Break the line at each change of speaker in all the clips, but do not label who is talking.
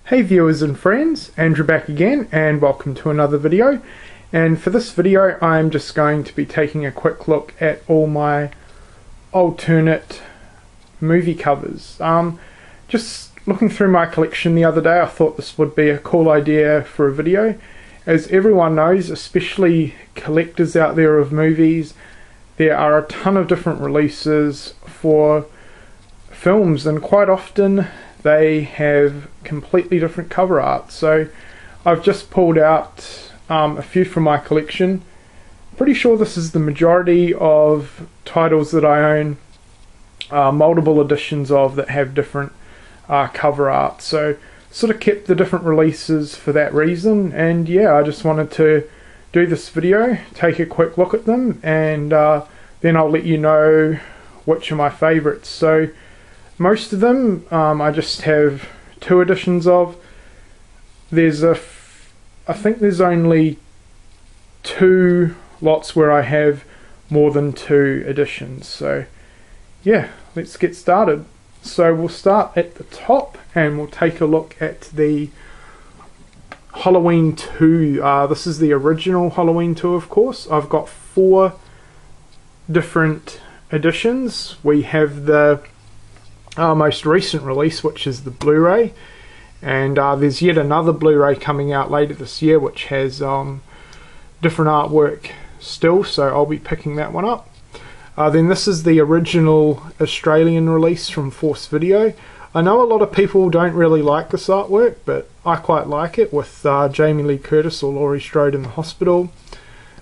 Hey viewers and friends, Andrew back again and welcome to another video. And for this video I'm just going to be taking a quick look at all my alternate movie covers. Just looking through my collection the other day, I thought this would be a cool idea for a video. As everyone knows, especially collectors out there of movies, there are a ton of different releases for films, and quite often they have completely different cover art. So I've just pulled out a few from my collection. Pretty sure this is the majority of titles that I own, multiple editions of, that have different cover art. So sort of kept the different releases for that reason, and yeah, I just wanted to do this video, take a quick look at them, and then I'll let you know which are my favourites. So most of them I just have two editions of. I think there's only two lots where I have more than two editions. So yeah, let's get started. So we'll start at the top and we'll take a look at the Halloween 2. This is the original Halloween 2, of course. I've got four different editions. We have the most recent release, which is the Blu-ray, and there's yet another Blu-ray coming out later this year which has different artwork still, so I'll be picking that one up. Then this is the original Australian release from Force Video. I know a lot of people don't really like this artwork, but I quite like it, with Jamie Lee Curtis or Laurie Strode in the hospital.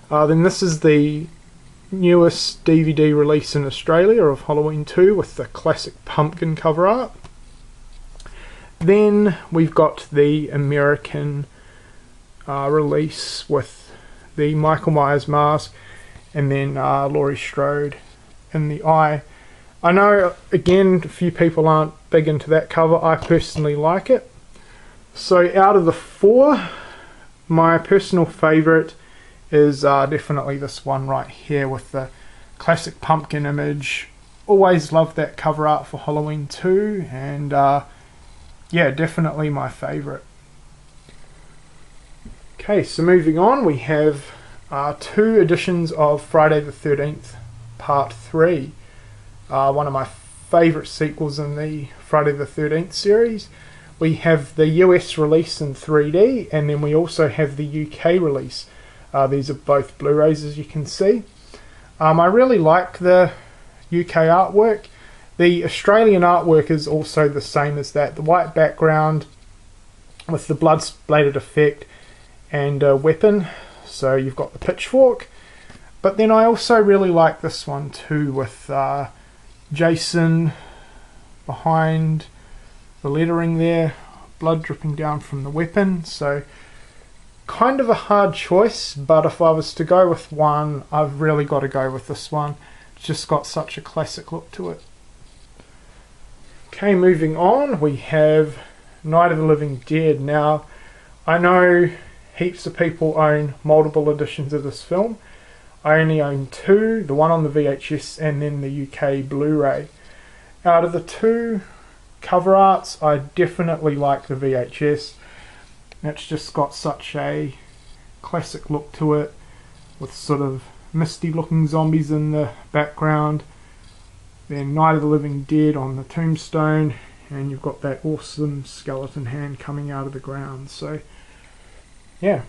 Then this is the newest DVD release in Australia of Halloween 2 with the classic pumpkin cover art. Then we've got the American release with the Michael Myers mask and then Laurie Strode in the eye. I know, again, a few people aren't big into that cover. I personally like it. So out of the four, my personal favourite is definitely this one right here with the classic pumpkin image. Always loved that cover art for Halloween 2, and yeah, definitely my favourite. Okay, so moving on, we have two editions of Friday the 13th Part 3. One of my favourite sequels in the Friday the 13th series. We have the US release in 3D, and then we also have the UK release. These are both Blu-rays, as you can see. I really like the UK artwork. The Australian artwork is also the same as that. The white background with the blood splattered effect and a weapon. So you've got the pitchfork. But then I also really like this one too, with Jason behind the lettering there, blood dripping down from the weapon. So kind of a hard choice, but if I was to go with one, I've really got to go with this one. It's just got such a classic look to it. Okay, moving on, we have Night of the Living Dead. Now, I know heaps of people own multiple editions of this film. I only own two, the one on the VHS and then the UK Blu-ray. Out of the two cover arts, I definitely like the VHS. It's just got such a classic look to it, with sort of misty looking zombies in the background, then Night of the Living Dead on the tombstone, and you've got that awesome skeleton hand coming out of the ground. So yeah.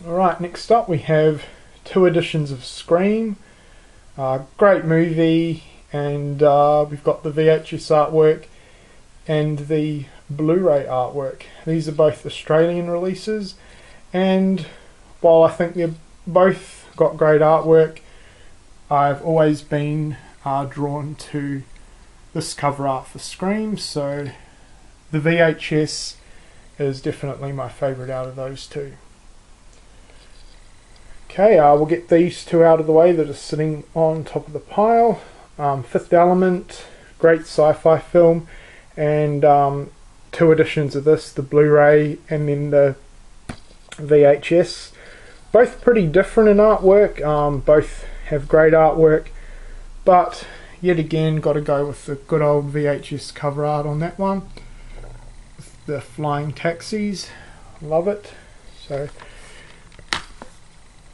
Alright, next up we have two editions of Scream. Great movie, and we've got the VHS artwork and the Blu-ray artwork. These are both Australian releases, and while I think they've both got great artwork, I've always been drawn to this cover art for Scream, so the VHS is definitely my favourite out of those two. Okay, we'll get these two out of the way that are sitting on top of the pile. Fifth Element, great sci-fi film, and two editions of this, the Blu-ray and then the VHS. Both pretty different in artwork, both have great artwork, but yet again got to go with the good old VHS cover art on that one. the flying taxis. Love it. So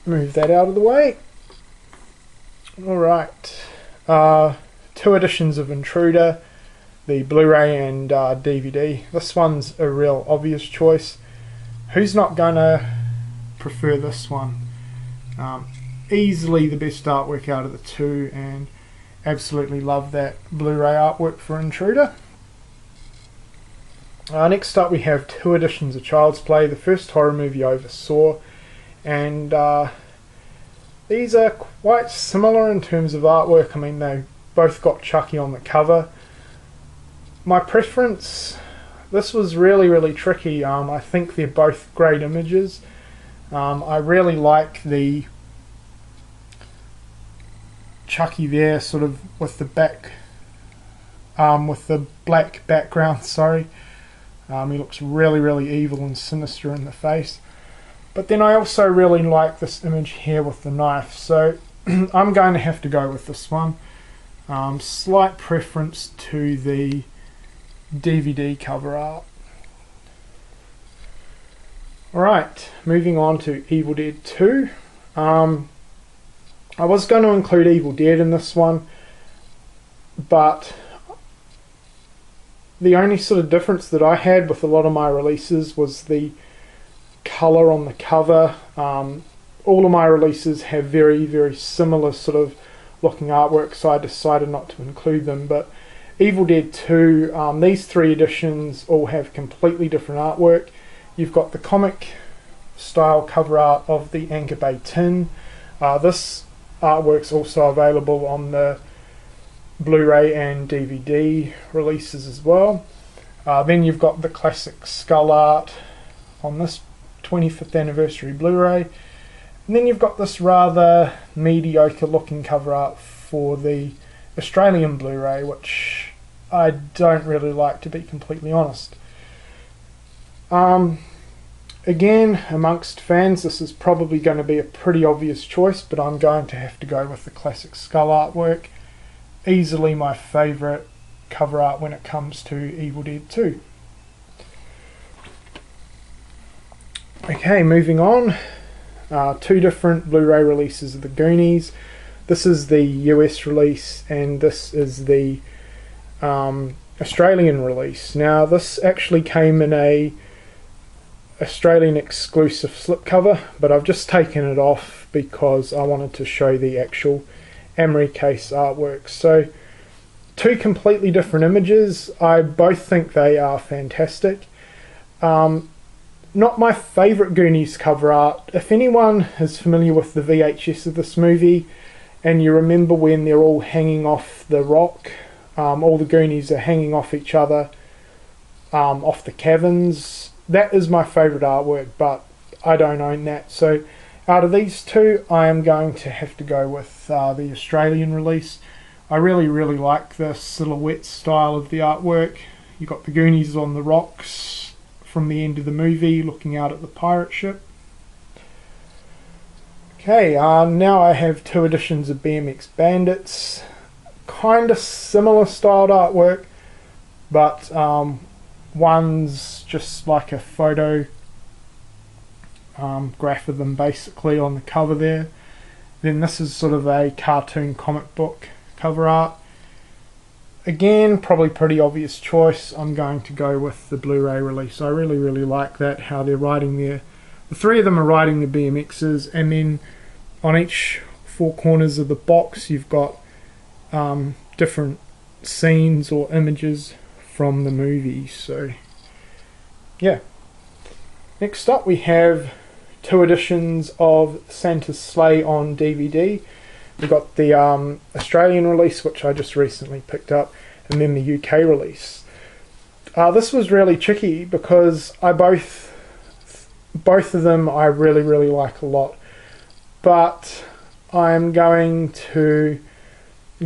move that out of the way. Alright, 2 editions of Intruder, the Blu-ray and DVD. This one's a real obvious choice. Who's not gonna prefer this one? Easily the best artwork out of the 2, and absolutely love that Blu-ray artwork for Intruder. Next up we have 2 editions of Child's Play, the first horror movie I ever saw, and these are quite similar in terms of artwork. I mean, they both got Chucky on the cover. My preference, this was really tricky. I think they're both great images. I really like the Chucky there, sort of with the with the black background. Sorry, he looks really evil and sinister in the face. But then I also really like this image here with the knife, so I'm going to have to go with this one. Slight preference to the DVD cover art. Alright, moving on to Evil Dead 2. I was going to include Evil Dead in this one, but the only sort of difference that I had with a lot of my releases was the colour on the cover. All of my releases have very similar sort of looking artwork, so I decided not to include them. But Evil Dead 2, these 3 editions all have completely different artwork. You've got the comic style cover art of the Anchor Bay tin. This artwork's also available on the Blu-ray and DVD releases as well. Then you've got the classic skull art on this 25th anniversary Blu-ray, and then you've got this rather mediocre looking cover art for the Australian Blu-ray, which I don't really like, to be completely honest. Again, amongst fans, this is probably going to be a pretty obvious choice, but I'm going to have to go with the classic skull artwork. Easily my favourite cover art when it comes to Evil Dead 2. Okay, moving on. 2 different Blu-ray releases of the Goonies. This is the US release, and this is the Australian release. Now, this actually came in a Australian exclusive slipcover, but I've just taken it off because I wanted to show the actual emery case artwork. So, 2 completely different images. I both think they are fantastic. Not my favourite Goonies cover art. If anyone is familiar with the VHS of this movie, and you remember when they're all hanging off the rock, all the Goonies are hanging off each other, off the caverns, that is my favourite artwork, but I don't own that. So out of these 2, I am going to have to go with the Australian release. I really like the silhouette style of the artwork. You got the Goonies on the rocks from the end of the movie looking out at the pirate ship. Okay, now I have 2 editions of BMX Bandits. Kind of similar styled artwork, but one's just like a photo graph of them basically on the cover there. Then this is sort of a cartoon comic book cover art. Again, probably pretty obvious choice. I'm going to go with the Blu-ray release. I really like that, how they're riding the 3 of them are riding the BMXs, and then on each 4 corners of the box you've got different scenes or images from the movie. So yeah. Next up we have 2 editions of Santa's Sleigh on DVD. We've got the Australian release, which I just recently picked up, and then the UK release. This was really tricky because both of them I really like a lot, but I'm going to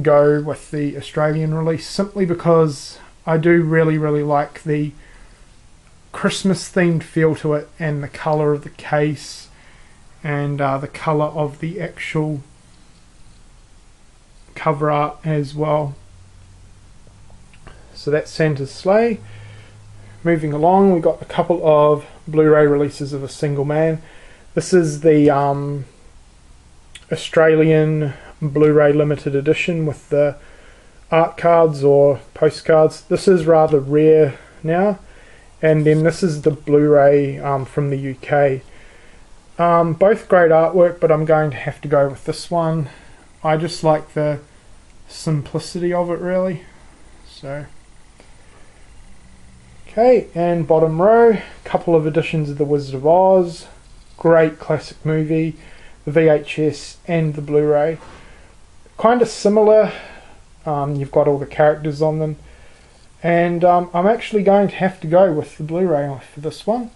go with the Australian release simply because I do really like the Christmas themed feel to it, and the colour of the case, and the colour of the actual cover art as well. So that's Santa's Sleigh. moving along, we got a couple of Blu-ray releases of A Single Man. This is the Australian Blu-ray limited edition with the art cards or postcards. This is rather rare now. And then this is the Blu-ray from the UK. Both great artwork, but I'm going to have to go with this one. I just like the simplicity of it, really. So, okay, and bottom row, a couple of editions of The Wizard of Oz. Great classic movie, the VHS and the Blu-ray. Kind of similar. You've got all the characters on them. And I'm actually going to have to go with the Blu-ray for this one.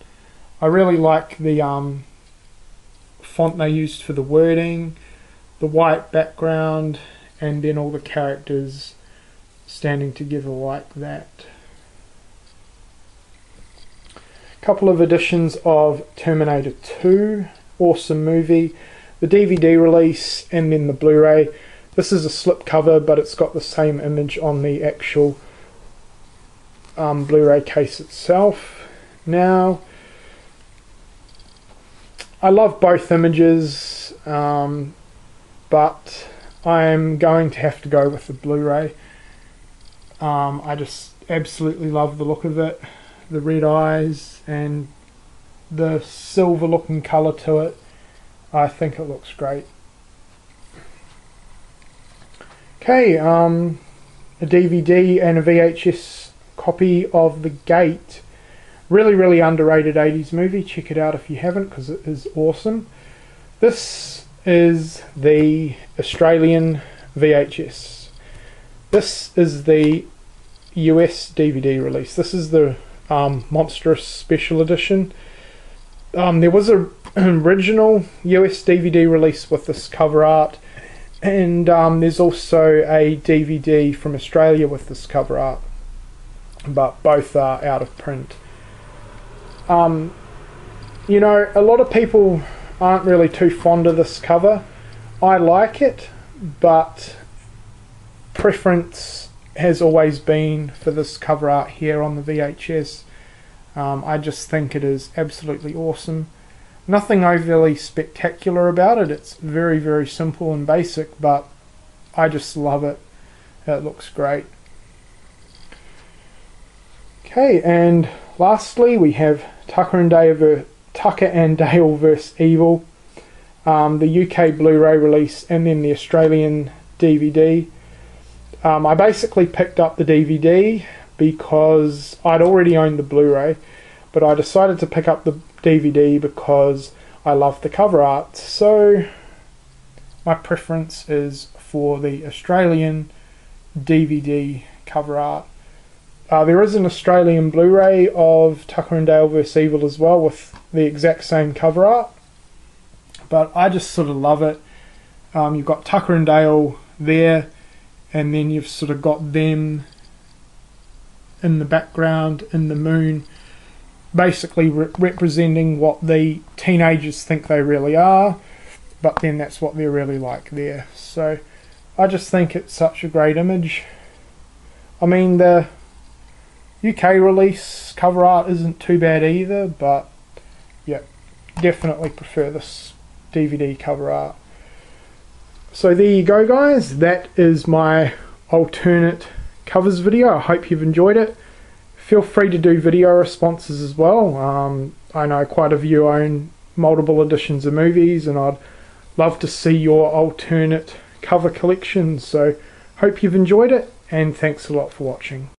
I really like the font they used for the wording, the white background, and then all the characters standing together like that. A couple of editions of Terminator 2, awesome movie, the DVD release, and then the Blu-ray. This is a slipcover, but it's got the same image on the actual Blu-ray case itself. Now, I love both images, but I'm going to have to go with the Blu-ray. I just absolutely love the look of it, the red eyes and the silver looking colour to it. I think it looks great. Okay, a DVD and a VHS copy of The Gate. Really underrated 80s movie. Check it out if you haven't, because it is awesome. This is the Australian VHS. This is the US DVD release. This is the Monstrous Special Edition. There was an original US DVD release with this cover art, and there's also a DVD from Australia with this cover art, but both are out of print. You know, a lot of people aren't really too fond of this cover. I like it, but preference has always been for this cover art here on the VHS. I just think it is absolutely awesome. Nothing overly spectacular about it. It's very simple and basic, but I just love it. It looks great. Okay, and lastly we have Tucker and Dale vs. Evil, the UK Blu-ray release, and then the Australian DVD. I basically picked up the DVD because I'd already owned the Blu-ray, but I decided to pick up the DVD because I love the cover art. So my preference is for the Australian DVD cover art. There is an Australian Blu-ray of Tucker and Dale vs. Evil as well with the exact same cover art, but I just sort of love it. You've got Tucker and Dale there, and then you've sort of got them in the background in the moon, basically representing what the teenagers think they really are, but then that's what they're really like there. So I just think it's such a great image. I mean, the UK release cover art isn't too bad either, but yeah, definitely prefer this DVD cover art. So there you go, guys. That is my alternate covers video. I hope you've enjoyed it. Feel free to do video responses as well. I know quite a few you own multiple editions of movies, and I'd love to see your alternate cover collection. So hope you've enjoyed it, and thanks a lot for watching.